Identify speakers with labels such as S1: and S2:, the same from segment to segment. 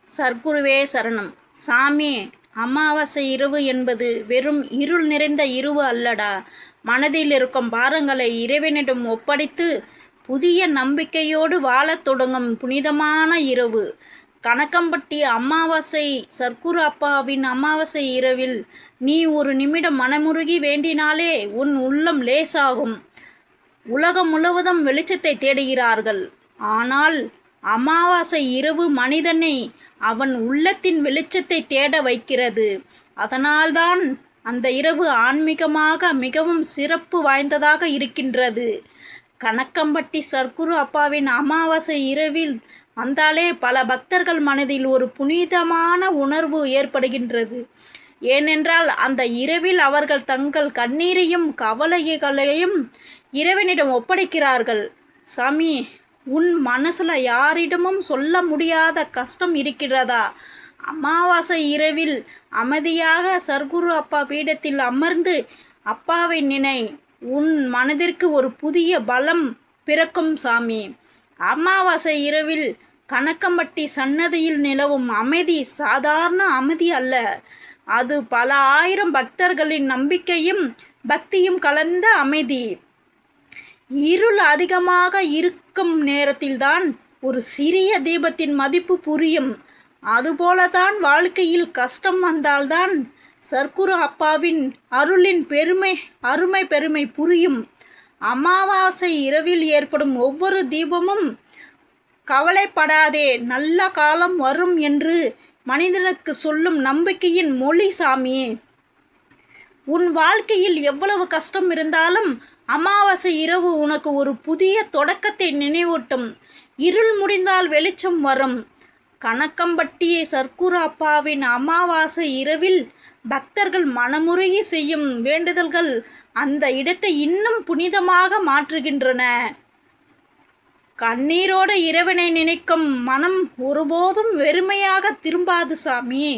S1: சர்க்குருவே சரணம். சாமி, அமாவாசை இரவு என்பது வெறும் இருள் நிறைந்த இரவு அல்லடா. மனதில் இருக்கும் பாரங்களை இறைவனிடம் ஒப்படைத்து புதிய நம்பிக்கையோடு வாழத் தொடங்கும் புனிதமான இரவு. கணக்கம்பட்டி அமாவாசை. சர்க்குரு அப்பாவின் அமாவாசை இரவில் நீ ஒரு நிமிடம் மனமுருகி வேண்டினாலே உன் உள்ளம் லேசாகும். உலகம் முழுவதும் வெளிச்சத்தை தேடுகிறார்கள். ஆனால் அமாவாசை இரவு மனிதனை அவன் உள்ளத்தின் வெளிச்சத்தை தேட வைக்கிறது. அதனால்தான் அந்த இரவு ஆன்மீகமாக மிகவும் சிறப்பு வாய்ந்ததாக இருக்கின்றது. கணக்கம்பட்டி சர்க்குரு அப்பாவின் அமாவாசை இரவில் வந்தாலே பல பக்தர்கள் மனதில் ஒரு புனிதமான உணர்வு ஏற்படுகின்றது. ஏனென்றால் அந்த இரவில் அவர்கள் தங்கள் கண்ணீரையும் கவலைகளையும் இறைவனிடம் ஒப்படைக்கிறார்கள். சாமி, உன் மனசுல யாரிடமும் சொல்ல முடியாத கஷ்டம் இருக்கிறதா? அமாவாசை இரவில் அமைதியாக சர்க்குரு அப்பா பீடத்தில் அமர்ந்து அப்பாவை நினை. உன் மனதிற்கு ஒரு புதிய பலம் பிறக்கும் சாமி. அமாவாசை இரவில் கணக்கம்பட்டி சன்னதியில் நிலவும் அமைதி சாதாரண அமைதி அல்ல. அது பல ஆயிரம் பக்தர்களின் நம்பிக்கையும் பக்தியும் கலந்த அமைதி. இருள் அதிகமாக இருக்கும் நேரத்தில்தான் ஒரு சிறிய தீபத்தின் மதிப்பு புரியும். அதுபோலதான் வாழ்க்கையில் கஷ்டம் வந்தால்தான் சர்க்குரு அப்பாவின் அருளின் அருமை பெருமை புரியும். அமாவாசை இரவில் ஏற்படும் ஒவ்வொரு தீபமும் கவலைப்படாதே, நல்ல காலம் வரும் என்று மனிதனுக்கு சொல்லும் நம்பிக்கையின் மொழி சாமி. உன் வாழ்க்கையில் எவ்வளவு கஷ்டம் இருந்தாலும் அமாவாசை இரவு உனக்கு ஒரு புதிய தொடக்கத்தை நினைவூட்டும். இருள் முடிந்தால் வெளிச்சம் வரும். கணக்கம்பட்டி சர்க்குரு அப்பாவின் அமாவாசை இரவில் பக்தர்கள் மனமுருகி செய்யும் வேண்டுதல்கள் அந்த இடத்தை இன்னும் புனிதமாக மாற்றுகின்றன. கண்ணீரோடு இறைவனை நினைக்கும் மனம் ஒருபோதும் வெறுமையாக திரும்பாது சாமி.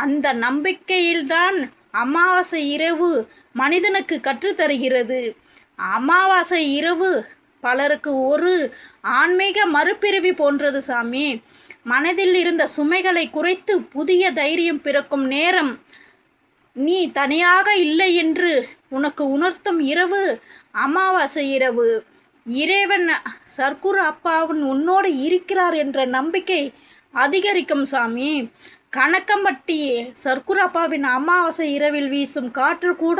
S1: அந்த நம்பிக்கையில்தான் அமாவாசை இரவு மனிதனுக்கு கற்றுத்தருகிறது. அமாவாசை இரவு பலருக்கு ஒரு ஆன்மீக மறுபிறவி போன்றது சாமி. மனதில் இருந்த சுமைகளை குறைத்து புதிய தைரியம் பிறக்கும் நேரம். நீ தனியாக இல்லை என்று உனக்கு உணர்த்தும் இரவு அமாவாசை இரவு. இறைவன் சர்க்குரு அப்பாவின் உன்னோடு இருக்கிறார் என்ற நம்பிக்கை அதிகரிக்கும் சாமி. கணக்கம்பட்டி சர்க்குரு அப்பாவின் அமாவாசை இரவில் வீசும் காற்று கூட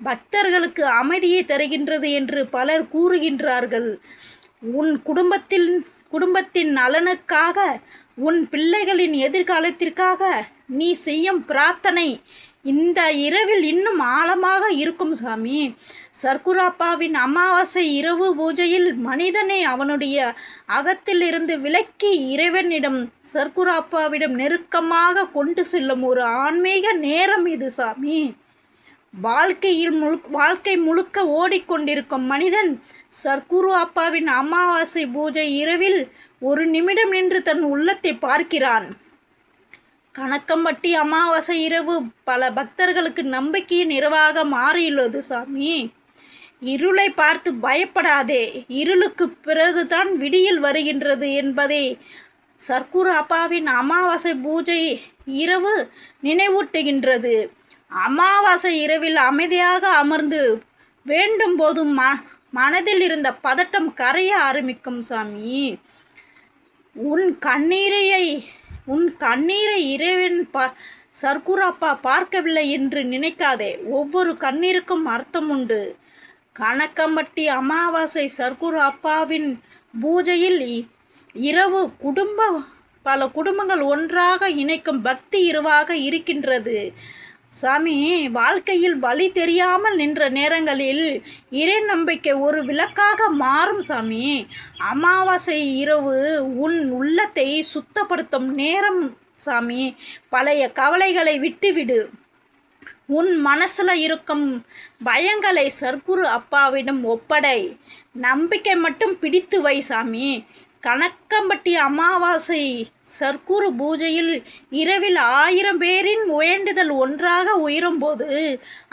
S1: பக்தர்களுக்கு அமைதியை தருகின்றது என்று பலர் கூறுகின்றார்கள். உன் குடும்பத்தின் நலனுக்காக, உன் பிள்ளைகளின் எதிர்காலத்திற்காக நீ செய்யும் பிரார்த்தனை இந்த இரவில் இன்னும் ஆழமாக இருக்கும் சாமி. சர்க்குரு அப்பாவின் அமாவாசை இரவு பூஜையில் மனிதனை அவனுடைய அகத்திலிருந்து விலக்கி இறைவனிடம் சர்க்குரு அப்பாவிடம் நெருக்கமாக கொண்டு செல்லும் ஒரு ஆன்மீக நேரம் இது சாமி. வாழ்க்கை முழுக்க ஓடிக்கொண்டிருக்கும் மனிதன் சர்க்குரு அப்பாவின் அமாவாசை பூஜை இரவில் ஒரு நிமிடம் நின்று தன் உள்ளத்தை பார்க்கிறான். கணக்கம்பட்டி அமாவாசை இரவு பல பக்தர்களுக்கு நம்பிக்கையின் இரவாக மாறியுள்ளது சாமி. இருளை பார்த்து பயப்படாதே, இருளுக்கு பிறகுதான் விடியல் வருகின்றது என்பதை சர்க்குரு அப்பாவின் அமாவாசை பூஜை இரவு நினைவூட்டுகின்றது. அமாவாசை இரவில் அமைதியாக அமர்ந்து வேண்டும் போது மனதில் இருந்த பதட்டம் கரைய ஆரம்பிக்கும் சாமி. உன் கண்ணீரை இறைவன் சர்க்குரு அப்பா பார்க்கவில்லை என்று நினைக்காதே. ஒவ்வொரு கண்ணீருக்கும் அர்த்தம் உண்டு. கணக்கம்பட்டி அமாவாசை சர்க்குரு அப்பாவின் பூஜையில் இரவு பல குடும்பங்கள் ஒன்றாக இணைக்கும் பக்தி இரவாக இருக்கின்றது சாமி. வாழ்க்கையில் வழி தெரியாமல் நின்ற நேரங்களில் இறை நம்பிக்கை ஒரு விளக்காக மாறும் சாமி. அமாவாசை இரவு உன் உள்ளத்தை சுத்தப்படுத்தும் நேரம் சாமி. பழைய கவலைகளை விட்டுவிடு. உன் மனசுல இருக்கும் பயங்களை சர்க்குரு அப்பாவிடம் ஒப்படை. நம்பிக்கை மட்டும் பிடித்து வை சாமி. கணக்கம்பட்டி அமாவாசை சர்க்குரு பூஜையில் இரவில் 1000 பேரின் வேண்டுதல் ஒன்றாக உயரும்போது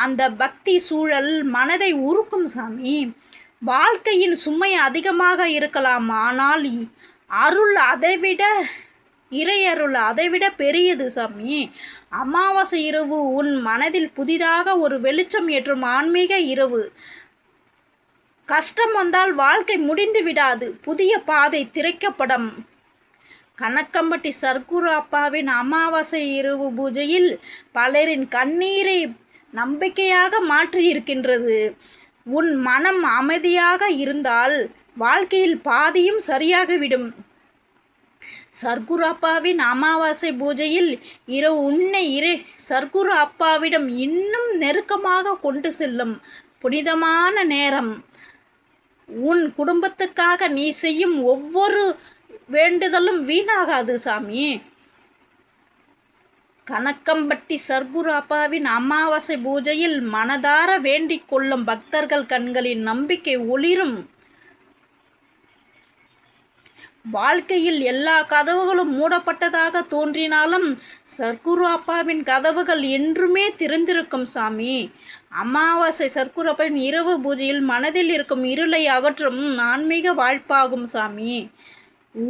S1: அந்த பக்தி சூழல் மனதை உருக்கும் சாமி. வாழ்க்கையின் சுமை அதிகமாக இருக்கலாம், ஆனால் அருள் அதைவிட இறையருள் அதைவிட பெரியது சாமி. அமாவாசை இரவு உன் மனதில் புதிதாக ஒரு வெளிச்சம் ஏற்றும் ஆன்மீக இரவு. கஷ்டம் வந்தால் வாழ்க்கை முடிந்து விடாது, புதிய பாதை திறக்கப்படும். கணக்கம்பட்டி சர்க்குரு அப்பாவின் அமாவாசை இரவு பூஜையில் பலரின் கண்ணீரை நம்பிக்கையாக மாற்றியிருக்கின்றது. உன் மனம் அமைதியாக இருந்தால் வாழ்க்கையில் பாதியும் சரியாகிவிடும். சர்க்குரு அப்பாவின் அமாவாசை பூஜையில் இரவு உன்னை சர்க்குரு அப்பாவிடம் இன்னும் நெருக்கமாக கொண்டு செல்லும் புனிதமான நேரம். உன் குடும்பத்துக்காக நீ செய்யும் ஒவ்வொரு வேண்டுதலும் வீணாகாது சாமி. கணக்கம்பட்டி சர்க்குரு அப்பாவின் அமாவாசை பூஜையில் மனதார வேண்டிக் கொள்ளும் பக்தர்கள் கண்களில் நம்பிக்கை ஒளிரும். வாழ்க்கையில் எல்லா கதவுகளும் மூடப்பட்டதாக தோன்றினாலும் சர்க்குரு அப்பாவின் கதவுகள் என்றுமே திறந்திருக்கும் சாமி. அமாவாசை சர்க்குரு அப்பாவின் இரவு பூஜையில் மனதில் இருக்கும் இருளை அகற்றும் ஆன்மீக வாழ்ப்பாகும் சாமி.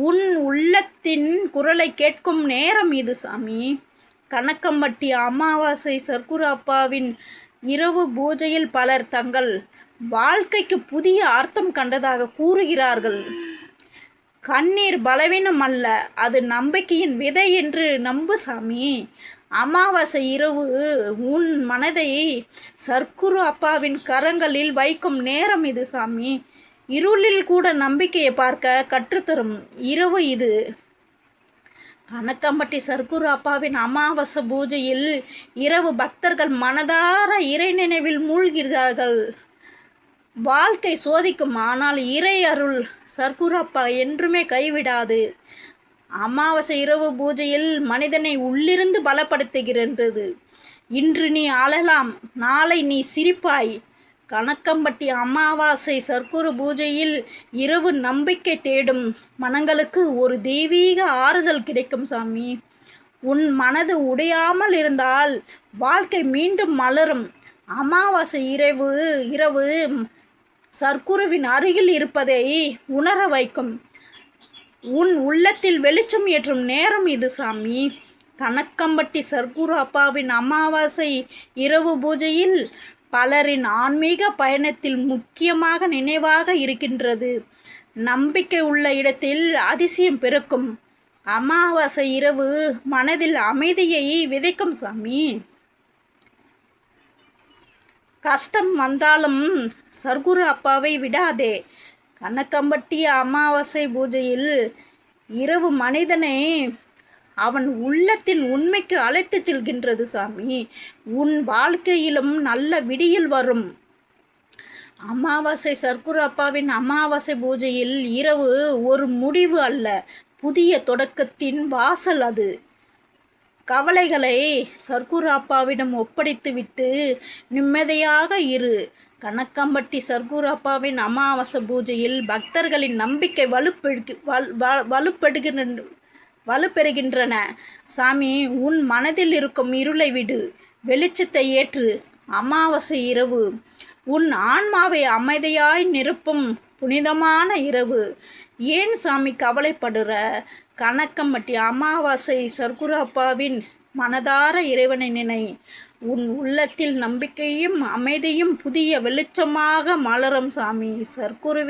S1: உன் உள்ளத்தின் குரலை கேட்கும் நேரம் இது சாமி. கணக்கம்பட்டி அமாவாசை சர்க்குரு அப்பாவின் இரவு பூஜையில் பலர் தங்கள் வாழ்க்கைக்கு புதிய அர்த்தம் கண்டதாக கூறுகிறார்கள். கண்ணீர் பலவீனம் அல்ல, அது நம்பிக்கையின் விதை என்று நம்பு சாமி. அமாவாசை இரவு உன் மனதை சர்க்குரு அப்பாவின் கரங்களில் வைக்கும் நேரம் இது சாமி. இருளில் கூட நம்பிக்கையை பார்க்க கற்றுத்தரும் இரவு இது. கணக்கம்பட்டி சர்க்குரு அப்பாவின் அமாவாசை பூஜையில் இரவு பக்தர்கள் மனதார இறை நினைவில் மூழ்கிறார்கள். வாழ்க்கை சோதிக்கும், ஆனால் இறை அருள் சர்க்குரு அப்பா என்றுமே கைவிடாது. அமாவாசை இரவு பூஜையில் மனிதனை உள்ளிருந்து பலப்படுத்துகின்றது. இன்று நீ அழலாம், நாளை நீ சிரிப்பாய். கணக்கம்பட்டி அமாவாசை சர்க்குரு பூஜையில் இரவு நம்பிக்கை தேடும் மனங்களுக்கு ஒரு தெய்வீக ஆறுதல் கிடைக்கும் சாமி. உன் மனது உடையாமல் இருந்தால் வாழ்க்கை மீண்டும் மலரும். அமாவாசை இரவு சர்க்குருவின் அருகில் இருப்பதை உணர வைக்கும். உன் உள்ளத்தில் வெளிச்சம் ஏற்றும் நேரம் இது சாமி. கணக்கம்பட்டி சர்க்குரு அப்பாவின் அமாவாசை இரவு பூஜையில் பலரின் ஆன்மீக பயணத்தில் முக்கியமாக நினைவாக இருக்கின்றது. நம்பிக்கை உள்ள இடத்தில் அதிசயம் பிறக்கும். அமாவாசை இரவு மனதில் அமைதியை விதைக்கும் சாமி. கஷ்டம் வந்தாலும் சர்க்குரு அப்பாவை விடாதே. கணக்கம்பட்டி அமாவாசை பூஜையில் இரவு மனிதனை அவன் உள்ளத்தின் உண்மைக்கு அழைத்து செல்கின்றது சாமி. உன் வாழ்க்கையிலும் நல்ல விடியல் வரும். அமாவாசை சர்க்குரு அப்பாவின் அமாவாசை பூஜையில் இரவு ஒரு முடிவு அல்ல, புதிய தொடக்கத்தின் வாசல் அது. கவலைகளை சர்க்குரு அப்பாவிடம் ஒப்படைத்துவிட்டு நிம்மதியாக இரு. கணக்கம்பட்டி சர்க்குரு அப்பாவின் அமாவாசை பூஜையில் பக்தர்களின் நம்பிக்கை வலுப்பெறுகின்றன சாமி. உன் மனதில் இருக்கும் இருளை விடு, வெளிச்சத்தை ஏற்று. அமாவாசை இரவு உன் ஆன்மாவை அமைதியாய் நிரப்பும் புனிதமான இரவு. ஏன் சாமி கவலைப்படுற? கணக்கம்பட்டி அமாவாசை சர்க்குரு அப்பாவின் மனதார இறைவனை நினை. உன் உள்ளத்தில் நம்பிக்கையும் அமைதியும் புதிய வெளிச்சமாக மலரும் சாமி. சர்க்குருவே